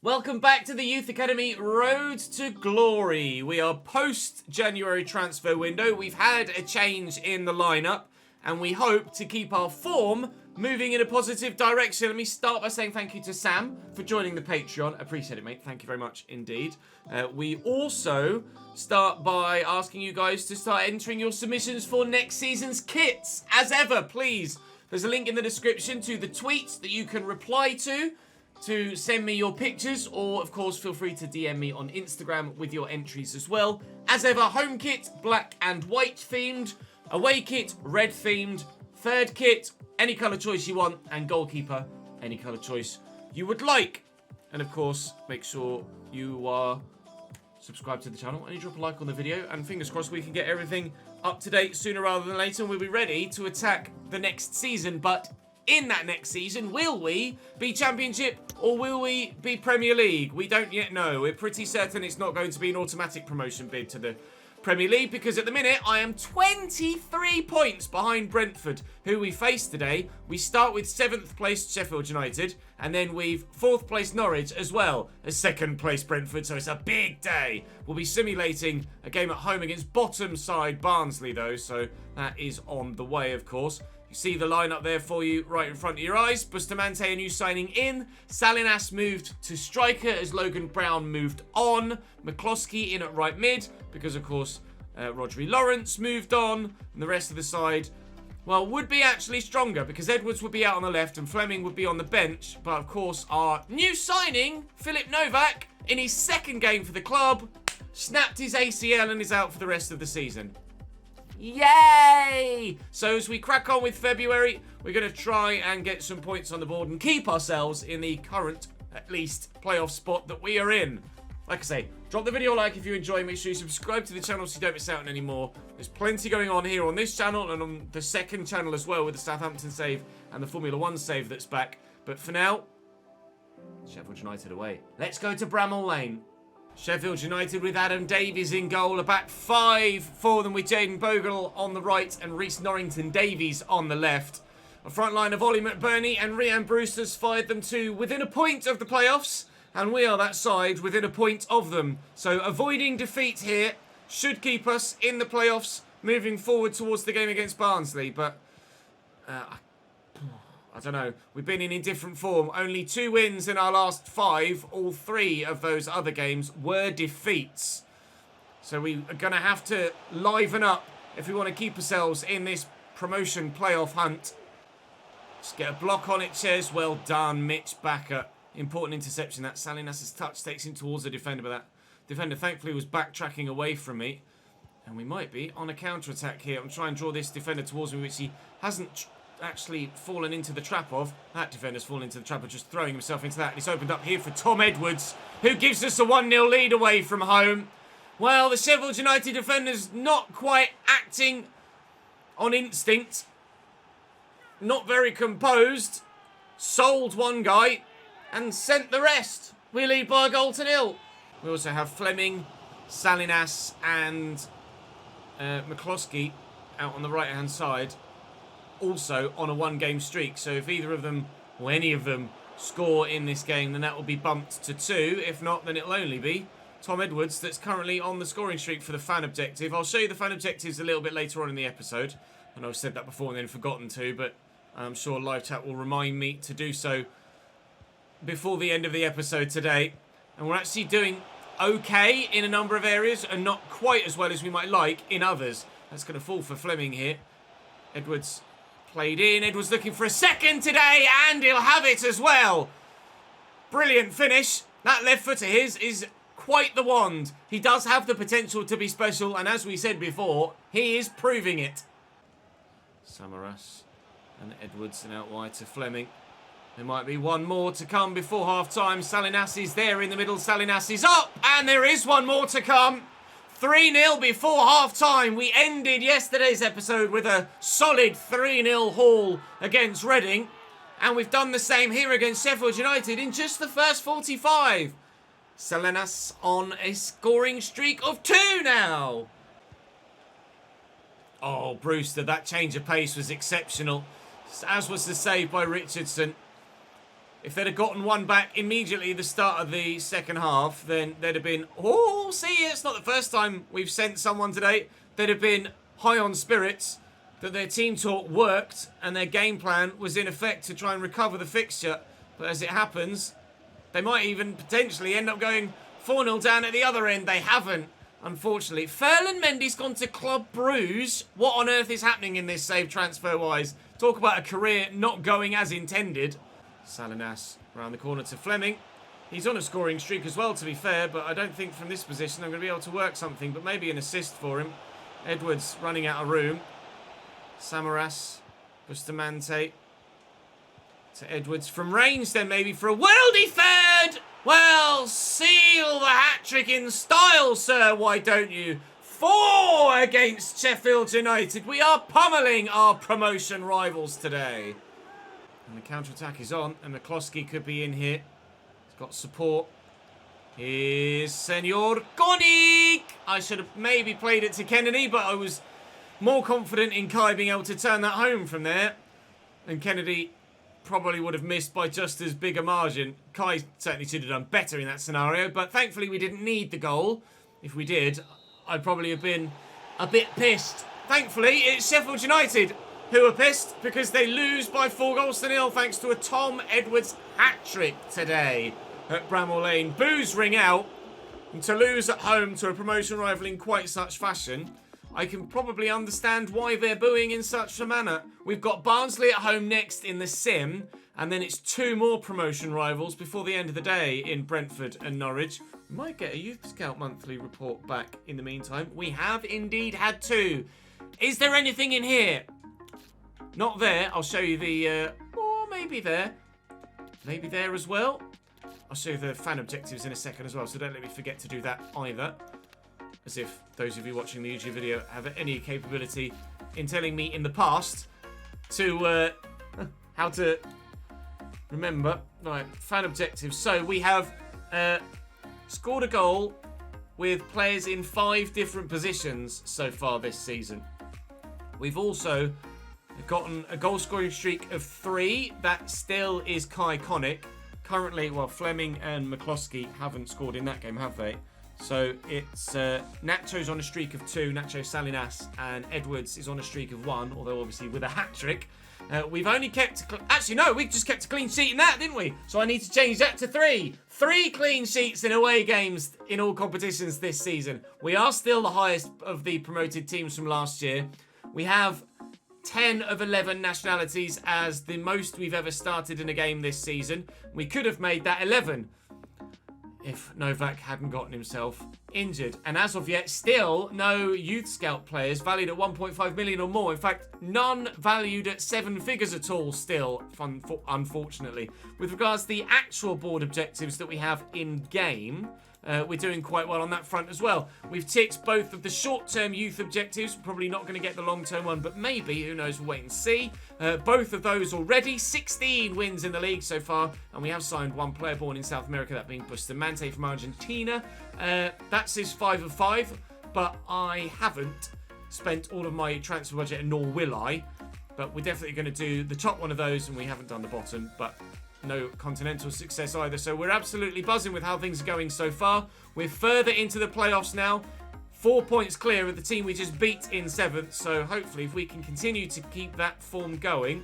Welcome back to the Youth Academy Road to Glory. We are post-January transfer window. We've had a change in the lineup, and we hope to keep our form moving in a positive direction. Let me start by saying thank you to Sam for joining the Patreon. Appreciate it, mate. Thank you very much indeed. We also start by asking you guys to start entering your submissions for next season's kits. As ever, please, there's a link in the description to the tweets that you can reply to send me your pictures, or of course feel free to DM me on Instagram with your entries as well. As ever, home kit, black and white themed, away kit, red themed, third kit, any colour choice you want, and goalkeeper, any colour choice you would like. And of course, make sure you are subscribed to the channel and you drop a like on the video, and fingers crossed we can get everything up to date sooner rather than later, and we'll be ready to attack the next season. But in that next season, will we be Championship or will we be Premier League? We don't yet know. We're pretty certain it's not going to be an automatic promotion bid to the Premier League, because at the minute I am 23 points behind Brentford, who we face today. We start with 7th place Sheffield United, and then we've 4th place Norwich as well as 2nd place Brentford, so it's a big day. We'll be simulating a game at home against bottom side Barnsley though, so that is on the way, of course. You see the lineup there for you right in front of your eyes. Bustamante, a new signing in. Salinas moved to striker as Logan Brown moved on. McCloskey in at right mid because, of course, Rodri Lawrence moved on. And the rest of the side, well, would be actually stronger because Edwards would be out on the left and Fleming would be on the bench. But, of course, our new signing, Filip Novak, in his 2nd game for the club, snapped his ACL and is out for the rest of the season. Yay! So as we crack on with February, we're going to try and get some points on the board and keep ourselves in the current, at least, playoff spot that we are in. Like I say, drop the video a like if you enjoy. Make sure you subscribe to the channel so you don't miss out on any more. There's plenty going on here on this channel and on the 2nd channel as well, with the Southampton save and the Formula 1 save that's back. But for now, Sheffield United away. Let's go to Bramall Lane. Sheffield United with Adam Davies in goal. A back 5 for them with Jayden Bogle on the right and Reece Norrington-Davies on the left. A front line of Ollie McBurney and Rhian Brewster's fired them to within a point of the playoffs. And we are that side within a point of them. So avoiding defeat here should keep us in the playoffs moving forward towards the game against Barnsley. But I don't know. We've been in indifferent form. Only 2 wins in our last 5. All 3 of those other games were defeats. So we are going to have to liven up if we want to keep ourselves in this promotion playoff hunt. Just get a block on it, Ches. Well done, Mitch Bakker. Important interception. That Salinas' touch takes him towards the defender, but that defender thankfully was backtracking away from me. And we might be on a counter-attack here. I'm trying to draw this defender towards me, which he hasn't actually fallen into the trap of. That defender's fallen into the trap of just throwing himself into that. And it's opened up here for Tom Edwards, who gives us a 1-0 lead away from home. Well, the Sheffield United defender's not quite acting on instinct. Not very composed. Sold one guy and sent the rest. We lead by a goal to 0. We also have Fleming, Salinas and McCloskey out on the right-hand side, also on a 1-game streak. So if either of them or any of them score in this game, then that will be bumped to 2. If not, then it'll only be Tom Edwards that's currently on the scoring streak for the fan objective. I'll show you the fan objectives a little bit later on in the episode. I know I've said that before and then forgotten to, but I'm sure live chat will remind me to do so before the end of the episode today. And we're actually doing okay in a number of areas and not quite as well as we might like in others. That's going to fall for Fleming here. Edwards played in. Edwards looking for a second today, and he'll have it as well. Brilliant finish. That left foot of his is quite the wand. He does have the potential to be special, and as we said before, he is proving it. Samaras and Edwards and out wide to Fleming. There might be one more to come before half-time. Salinas is there in the middle. Salinas is up, and there is one more to come. 3-0 before half-time. We ended yesterday's episode with a solid 3-0 haul against Reading. And we've done the same here against Sheffield United in just the first 45. Salinas on a scoring streak of 2 now. Oh, Brewster, that change of pace was exceptional. As was the save by Richardson. If they'd have gotten one back immediately at the start of the second half, then they'd have been, oh, see, it's not the first time we've sent someone today. They'd have been high on spirits that their team talk worked and their game plan was in effect to try and recover the fixture. But as it happens, they might even potentially end up going 4-0 down at the other end. They haven't, unfortunately. Ferland Mendy's gone to Club Bruges. What on earth is happening in this save transfer-wise? Talk about a career not going as intended. Salinas around the corner to Fleming. He's on a scoring streak as well, to be fair, but I don't think from this position I'm going to be able to work something, but maybe an assist for him. Edwards running out of room. Samaras, Bustamante to Edwards from range then maybe for a worldy third. Well, seal the hat-trick in style, sir, why don't you? 4 against Sheffield United. We are pummeling our promotion rivals today. And the counter-attack is on, and McCloskey could be in here. He's got support. Here's Senor Konik. I should have maybe played it to Kennedy, but I was more confident in Kai being able to turn that home from there. And Kennedy probably would have missed by just as big a margin. Kai certainly should have done better in that scenario, but thankfully we didn't need the goal. If we did, I'd probably have been a bit pissed. Thankfully, it's Sheffield United who are pissed because they lose by 4-0 thanks to a Tom Edwards hat-trick today at Bramall Lane. Boos ring out, and to lose at home to a promotion rival in quite such fashion, I can probably understand why they're booing in such a manner. We've got Barnsley at home next in the Sim, and then it's 2 more promotion rivals before the end of the day in Brentford and Norwich. We might get a Youth Scout monthly report back in the meantime. We have indeed had 2. Is there anything in here? Not there. I'll show you the, or maybe there. Maybe there as well. I'll show you the fan objectives in a second as well, so don't let me forget to do that either. As if those of you watching the YouTube video have any capability in telling me in the past to how to remember. Right, fan objectives. So we have scored a goal with players in 5 different positions so far this season. We've also gotten a goal scoring streak of 3. That still is Kai Konik. Currently, well, Fleming and McCloskey haven't scored in that game, have they? So it's Nacho's on a streak of 2, Nacho Salinas, and Edwards is on a streak of 1, although obviously with a hat-trick. We've only kept... Actually, no, we just kept a clean sheet in that, didn't we? So I need to change that to 3. 3 clean sheets in away games in all competitions this season. We are still the highest of the promoted teams from last year. We have 10 of 11 nationalities as the most we've ever started in a game this season. We could have made that 11 if Novak hadn't gotten himself injured. And as of yet, still no Youth Scout players valued at 1.5 million or more. In fact, none valued at 7 figures at all still, unfortunately. With regards to the actual board objectives that we have in-game, we're doing quite well on that front as well. We've ticked both of the short-term youth objectives. We're probably not going to get the long-term one, but maybe, who knows, we'll wait and see. Both of those already. 16 wins in the league so far, and we have signed 1 player born in South America, that being Bustamante from Argentina. That's his 5 of 5, but I haven't spent all of my transfer budget, nor will I. But we're definitely going to do the top one of those, and we haven't done the bottom, but no continental success either. So we're absolutely buzzing with how things are going so far. We're further into the playoffs now. 4 points clear of the team we just beat in 7th. So hopefully if we can continue to keep that form going,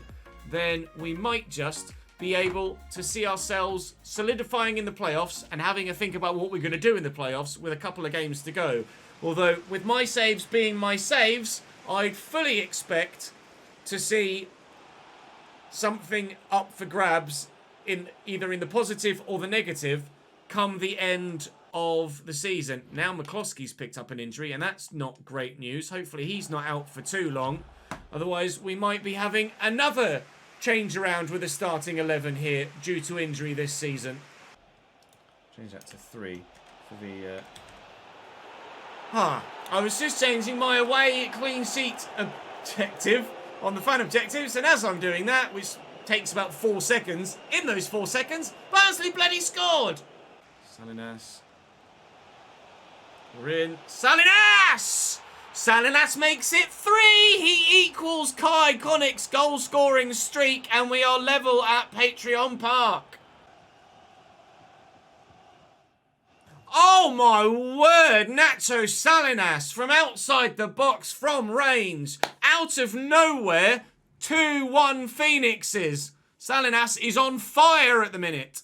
then we might just be able to see ourselves solidifying in the playoffs and having a think about what we're going to do in the playoffs with a couple of games to go. Although with my saves being my saves, I'd fully expect to see something up for grabs in either in the positive or the negative come the end of the season. Now McCloskey's picked up an injury, and that's not great news. Hopefully he's not out for too long. Otherwise, we might be having another change around with the starting 11 here due to injury this season. Change that to 3 for the... I was just changing my away clean sheet objective on the fan objectives, and as I'm doing that, which takes about 4 seconds, in those 4 seconds, Barnsley bloody scored! Salinas. We're in. Salinas! Salinas makes it 3! He equals Kai Konik's goal-scoring streak, and we are level at Patreon Park. my word! Nacho Salinas from outside the box, from range, out of nowhere, 2-1 Phoenixes. Salinas is on fire at the minute.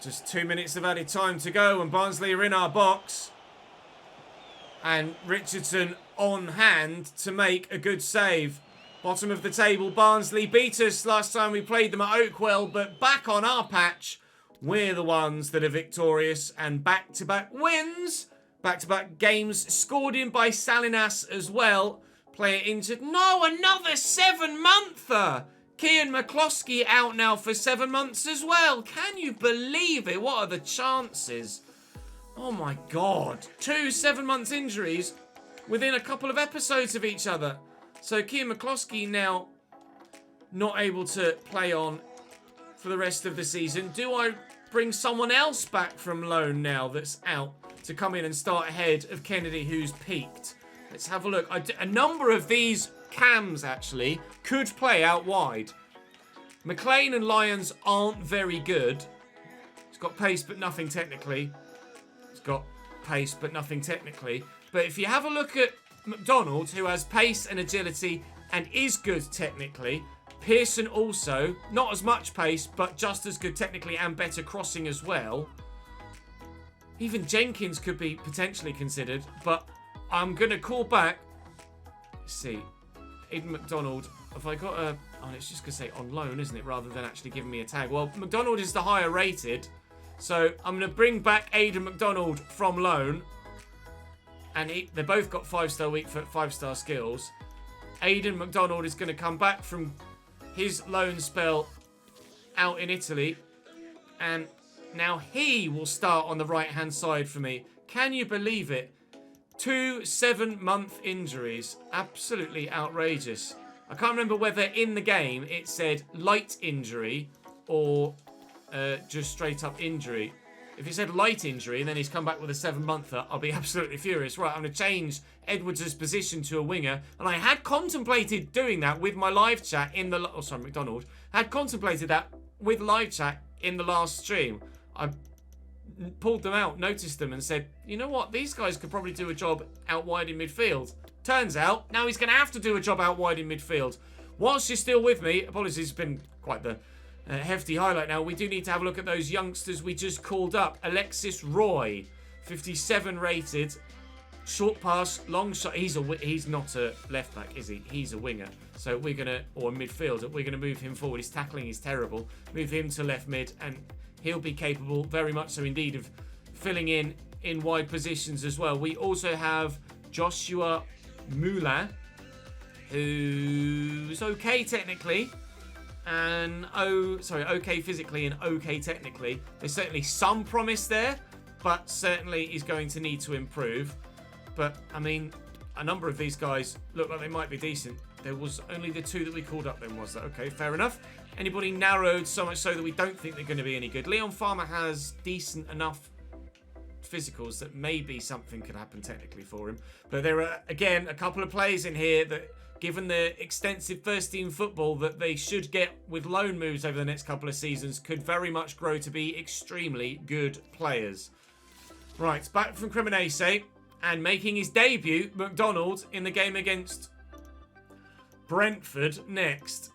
Just 2 minutes of added time to go and Barnsley are in our box. And Richardson on hand to make a good save. Bottom of the table, Barnsley beat us last time we played them at Oakwell, but back on our patch, we're the ones that are victorious. And back-to-back wins, back-to-back games scored in by Salinas as well. Player injured. No, another 7-monther. Cian McCloskey out now for 7 months as well. Can you believe it? What are the chances? Oh my God. 2 7-month injuries within a couple of episodes of each other. So Cian McCloskey now not able to play on for the rest of the season. Do I bring someone else back from loan now that's out to come in and start ahead of Kennedy, who's peaked? Let's have a look. A number of these cams, actually, could play out wide. McLean and Lyons aren't very good. He's got pace, but nothing technically. He's got pace, but nothing technically. But if you have a look at McDonald, who has pace and agility and is good technically. Pearson also, not as much pace, but just as good technically and better crossing as well. Even Jenkins could be potentially considered, but I'm going to call back. Let's see. Aidan McDonald, have I got a... Oh, it's just going to say on loan, isn't it? Rather than actually giving me a tag. Well, McDonald is the higher rated. So I'm going to bring back Aidan McDonald from loan. And they both got 5-star weak foot, 5-star skills. Aidan McDonald is going to come back from his loan spell out in Italy. And now he will start on the right-hand side for me. Can you believe it? 2 7-month injuries. Absolutely outrageous. I can't remember whether in the game it said light injury or just straight up injury. If it said light injury and then he's come back with a 7-monther, I'll be absolutely furious. Right, I'm going to change Edwards' position to a winger. And I had contemplated doing that with my live chat in the... Oh, sorry, McDonald. I had contemplated that with live chat in the last stream. I pulled them out, noticed them and said, you know what? These guys could probably do a job out wide in midfield. Turns out, now he's going to have to do a job out wide in midfield. Whilst you're still with me, apologies, it's been quite the... hefty highlight now. We do need to have a look at those youngsters we just called up. Alexis Roy, 57 rated. Short pass, long shot. He's not a left back, is he? He's a winger. So we're going to, or midfielder, we're going to move him forward. His tackling is terrible. Move him to left mid and he'll be capable, very much so indeed, of filling in wide positions as well. We also have Joshua Moulin, who's okay technically. And okay physically and okay technically. There's certainly some promise there, but certainly he's going to need to improve. But I mean, a number of these guys look like they might be decent. There was only the 2 that we called up then, was that? Okay, fair enough. Anybody narrowed so much so that we don't think they're going to be any good? Leon Farmer has decent enough physicals that maybe something could happen technically for him. But there are, again, a couple of players in here that, given the extensive first-team football that they should get with loan moves over the next couple of seasons, could very much grow to be extremely good players. Right, back from Cremonese and making his debut, McDonald, in the game against Brentford next.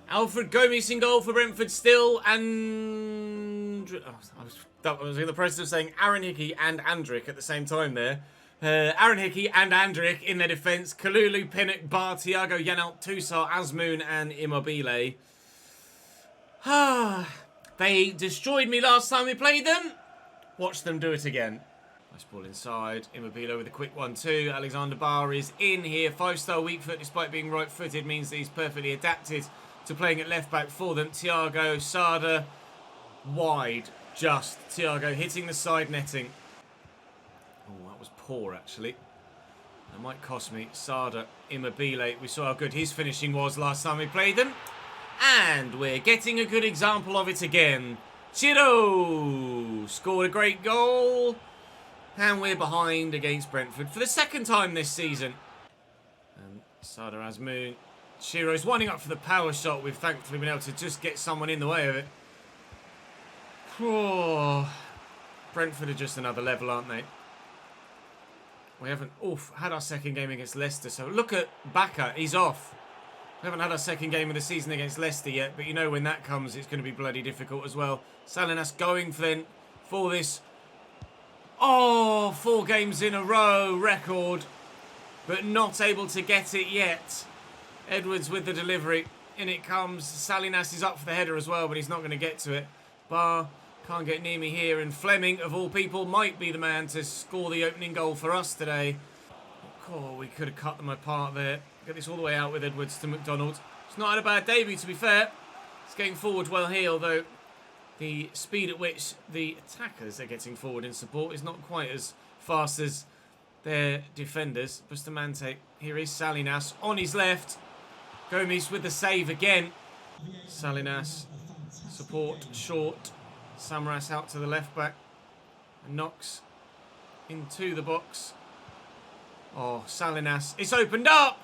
Alfred Gomes in goal for Brentford still, and... I was in the process of saying Aaron Hickey and Andrick at the same time there. Aaron Hickey and Andrick in their defence. Kalulu, Pinnock, Bar, Thiago, Yanalt, Toussaint, Azmoun and Immobile. They destroyed me last time we played them. Watch them do it again. Nice ball inside. Immobile with a quick 1-2. Alexander Bar is in here. 5-star weak foot despite being right-footed means that he's perfectly adapted to playing at left-back for them. Thiago, Sada, wide. Just Thiago hitting the side netting. Oh, that was poor, actually. That might cost me. Sada, Immobile. We saw how good his finishing was last time we played them. And we're getting a good example of it again. Chiro scored a great goal. And we're behind against Brentford for the 2nd time this season. And Sada Azmoun. Chiro's winding up for the power shot. We've thankfully been able to just get someone in the way of it. Oh. Brentford are just another level, aren't they? We haven't had our second game against Leicester. So look at Baka. He's off. We haven't had our second game of the season against Leicester yet. But you know when that comes, it's going to be bloody difficult as well. Salinas going for this. Oh, 4 games in a row record. But not able to get it yet. Edwards with the delivery. In it comes. Salinas is up for the header as well, but he's not going to get to it. Barr can't get near me here. And Fleming, of all people, might be the man to score the opening goal for us today. Oh, we could have cut them apart there. Get this all the way out with Edwards to McDonald. It's not had a bad debut, to be fair. It's getting forward well here, although the speed at which the attackers are getting forward in support is not quite as fast as their defenders. Bustamante, here is Salinas on his left. Gomes with the save again. Salinas, support short. Samaras out to the left back. And Knox into the box. Oh, Salinas, it's opened up!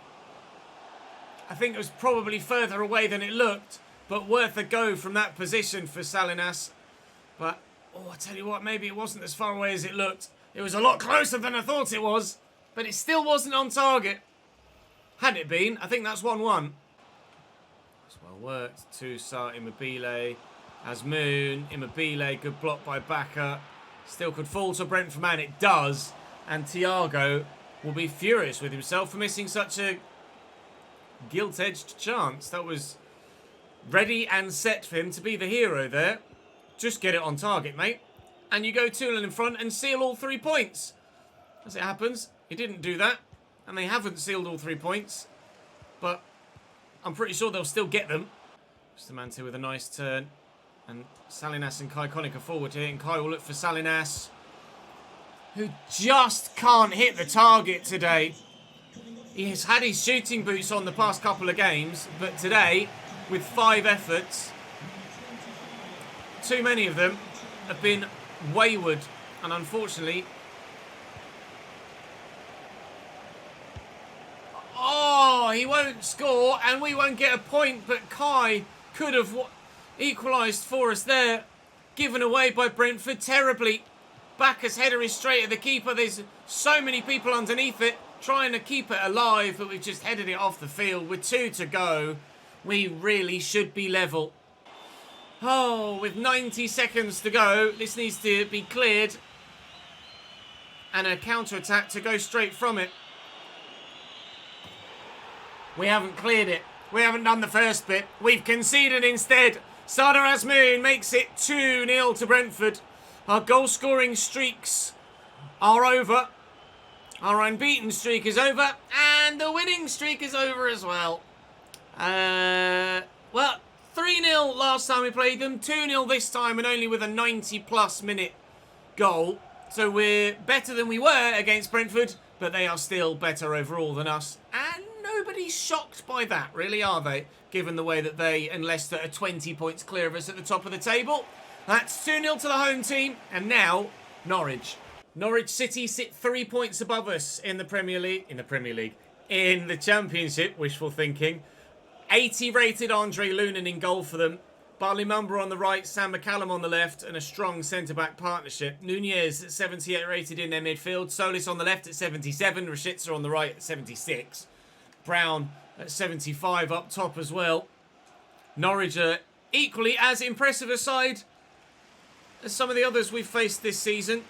I think it was probably further away than it looked, but worth a go from that position for Salinas. But, I tell you what, maybe it wasn't as far away as it looked. It was a lot closer than I thought it was, but it still wasn't on target. Had it been, I think that's 1-1. That's well worked. Tusa, Immobile, Asmoon, Immobile, good block by Baka. Still could fall to Brentford man, it does. And Thiago will be furious with himself for missing such a gilt-edged chance. That was ready and set for him to be the hero there. Just get it on target, mate. And you go 2-0 in front and seal all 3 points. As it happens, he didn't do that. And they haven't sealed all 3 points. But I'm pretty sure they'll still get them. Bustamante with a nice turn. And Salinas and Kai Connick are forward here. And Kai will look for Salinas, who just can't hit the target today. He has had his shooting boots on the past couple of games, but today, with 5 efforts, too many of them have been wayward, and unfortunately, he won't score, and we won't get a point, but Kai could have equalised for us there, given away by Brentford terribly. Baka's header is straight at the keeper. There's so many people underneath it trying to keep it alive, but we've just headed it off the field with 2 to go. We really should be level. Oh, with 90 seconds to go, this needs to be cleared. And a counter-attack to go straight from it. We haven't cleared it. We haven't done the first bit. We've conceded instead. Sardar Azmoun makes it 2-0 to Brentford. Our goal-scoring streaks are over. Our unbeaten streak is over. And the winning streak is over as well. Well, 3-0 last time we played them. 2-0 this time, and only with a 90-plus minute goal. So we're better than we were against Brentford, but they are still better overall than us. And nobody's shocked by that, really, are they? Given the way that they and Leicester are 20 points clear of us at the top of the table. That's 2-0 to the home team. And now, Norwich. Norwich City sit 3 points above us in the Premier League. In the Championship, wishful thinking. 80 rated Andre Lunin in goal for them. Barley Mumba on the right, Sam McCallum on the left, and a strong centre-back partnership. Nunez at 78 rated in their midfield. Solis on the left at 77. Rashica on the right at 76. Brown at 75 up top as well. Norwich are equally as impressive a side as some of the others we've faced this season.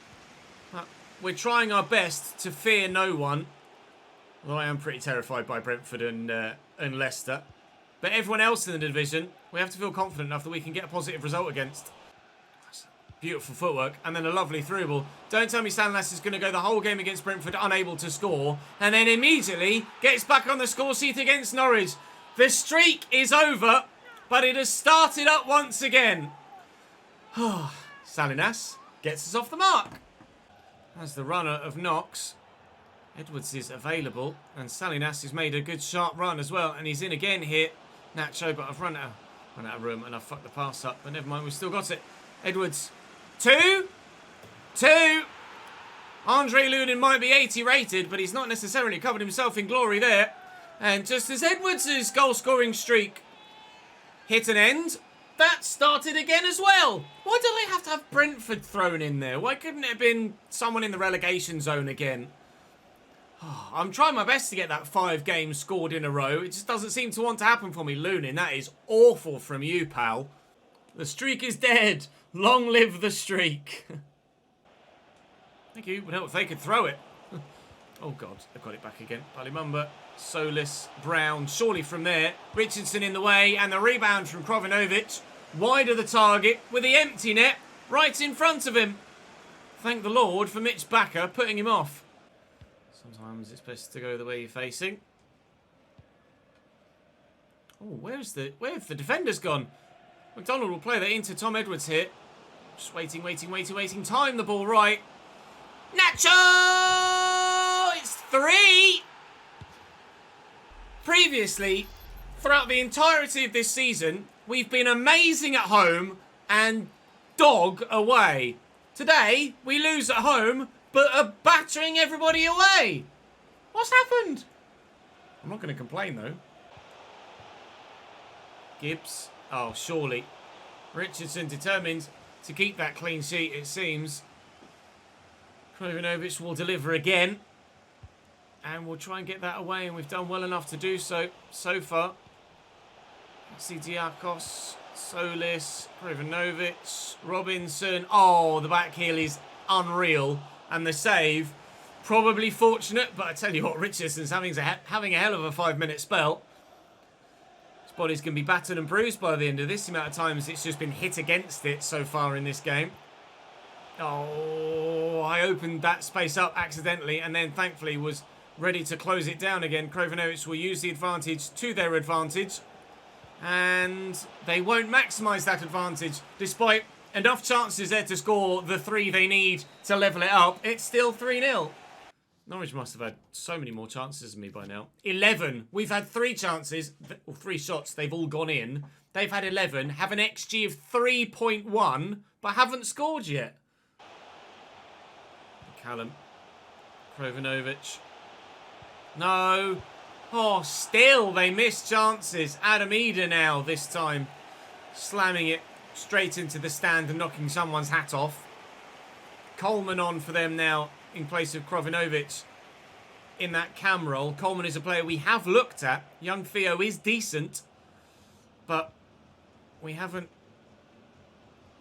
We're trying our best to fear no one. Although I am pretty terrified by Brentford and Leicester. But everyone else in the division, we have to feel confident enough that we can get a positive result against. Beautiful footwork. And then a lovely through ball. Don't tell me Salinas is going to go the whole game against Brentford unable to score. And then immediately gets back on the score sheet against Norwich. The streak is over, but it has started up once again. Salinas gets us off the mark. As the runner of Knox, Edwards is available. And Salinas has made a good sharp run as well. And he's in again here. Nacho, but I've run out of room and I've fucked the pass up. But never mind, we've still got it. Edwards. 2. Andre Lunin might be 80 rated, but he's not necessarily covered himself in glory there. And just as Edwards' goal-scoring streak hit an end, that started again as well. Why do they have to have Brentford thrown in there? Why couldn't it have been someone in the relegation zone again? Oh, I'm trying my best to get that 5 games scored in a row. It just doesn't seem to want to happen for me. Lunin, that is awful from you, pal. The streak is dead. Long live the streak. Thank you. Would help if they could throw it. Oh, God. They've got it back again. Balimumba, Solis, Brown. Surely from there. Richardson in the way. And the rebound from Krovinovic. Wide of the target with the empty net right in front of him. Thank the Lord for Mitch Bakker putting him off. Sometimes it's best to go the way you're facing. Oh, where's the defender's gone? McDonald will play that into Tom Edwards here. Just waiting. Time the ball right. Nacho! It's 3! Previously, throughout the entirety of this season, we've been amazing at home and dog away. Today, we lose at home, but are battering everybody away. What's happened? I'm not going to complain, though. Gibbs. Oh, surely. Richardson determined to keep that clean sheet, it seems. Krovinovic will deliver again. And we'll try and get that away, and we've done well enough to do so far. Diakos, Solis, Krovinovic, Robinson. Oh, the back heel is unreal. And the save, probably fortunate, but I tell you what, Richardson's having a hell of a 5-minute spell. His body's going to be battered and bruised by the end of this. The amount of times it's just been hit against it so far in this game. Oh, I opened that space up accidentally and then thankfully was ready to close it down again. Krovinovic will use the advantage to their advantage. And they won't maximise that advantage. Despite enough chances there to score the 3 they need to level it up, it's still 3-0. Norwich must have had so many more chances than me by now. 11. We've had 3 chances, or 3 shots. They've all gone in. They've had 11, have an XG of 3.1, but haven't scored yet. Callum. Krovinovic. No. Oh, still they miss chances. Adam Eder now this time. Slamming it straight into the stand and knocking someone's hat off. Coleman on for them now in place of Krovinovic in that cam role. Coleman is a player we have looked at. Young Theo is decent, but we haven't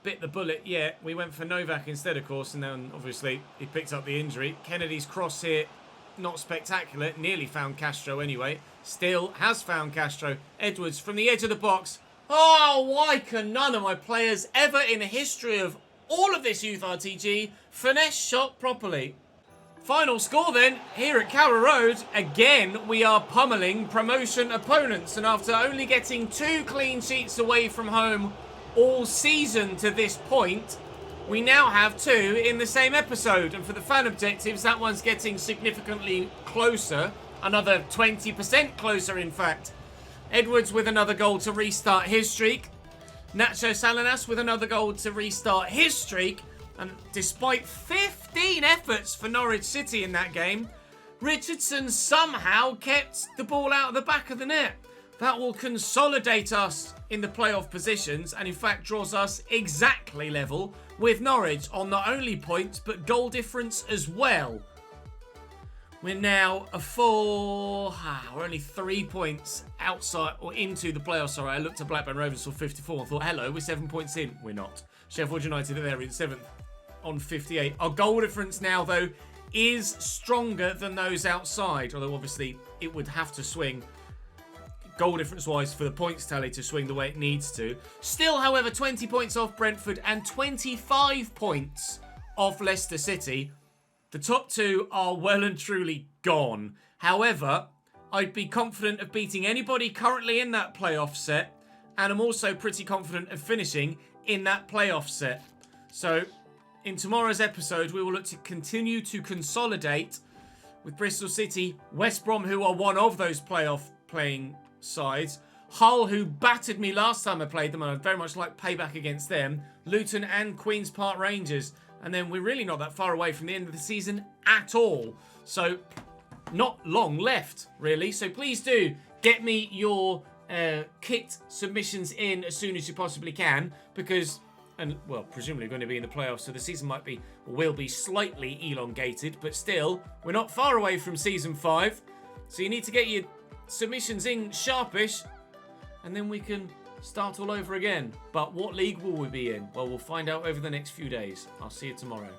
bit the bullet yet. We went for Novak instead, of course, and then obviously he picked up the injury. Kennedy's cross here, not spectacular. Nearly found Castro anyway. Still has found Castro. Edwards from the edge of the box. Oh, why can none of my players ever in the history of all of this youth RTG finesse shot properly? Final score then, here at Carrow Road. Again, we are pummeling promotion opponents. And after only getting 2 clean sheets away from home all season to this point, we now have 2 in the same episode. And for the fan objectives, that one's getting significantly closer. Another 20% closer, in fact. Edwards with another goal to restart his streak. Nacho Salinas with another goal to restart his streak. And despite 15 efforts for Norwich City in that game, Richardson somehow kept the ball out of the back of the net. That will consolidate us in the playoff positions and in fact draws us exactly level with Norwich on not only points but goal difference as well. We're now we're only 3 points outside or into the playoffs. Sorry, I looked at Blackburn Rovers for 54 and thought, hello, we're 7 points in. We're not. Sheffield United are there in 7th on 58. Our goal difference now, though, is stronger than those outside. Although, obviously, it would have to swing goal difference-wise for the points tally to swing the way it needs to. Still, however, 20 points off Brentford and 25 points off Leicester City. The top 2 are well and truly gone. However, I'd be confident of beating anybody currently in that playoff set. And I'm also pretty confident of finishing in that playoff set. So, in tomorrow's episode, we will look to continue to consolidate with Bristol City, West Brom, who are one of those playoff playing sides, Hull, who battered me last time I played them, and I'd very much like payback against them, Luton and Queen's Park Rangers. And then we're really not that far away from the end of the season at all. So, not long left, really. So please do get me your kit submissions in as soon as you possibly can, because, and well, presumably going to be in the playoffs, so the season will be slightly elongated, but still, we're not far away from season 5, so you need to get your submissions in sharpish, and then we can start all over again. But what league will we be in? Well, we'll find out over the next few days. I'll see you tomorrow.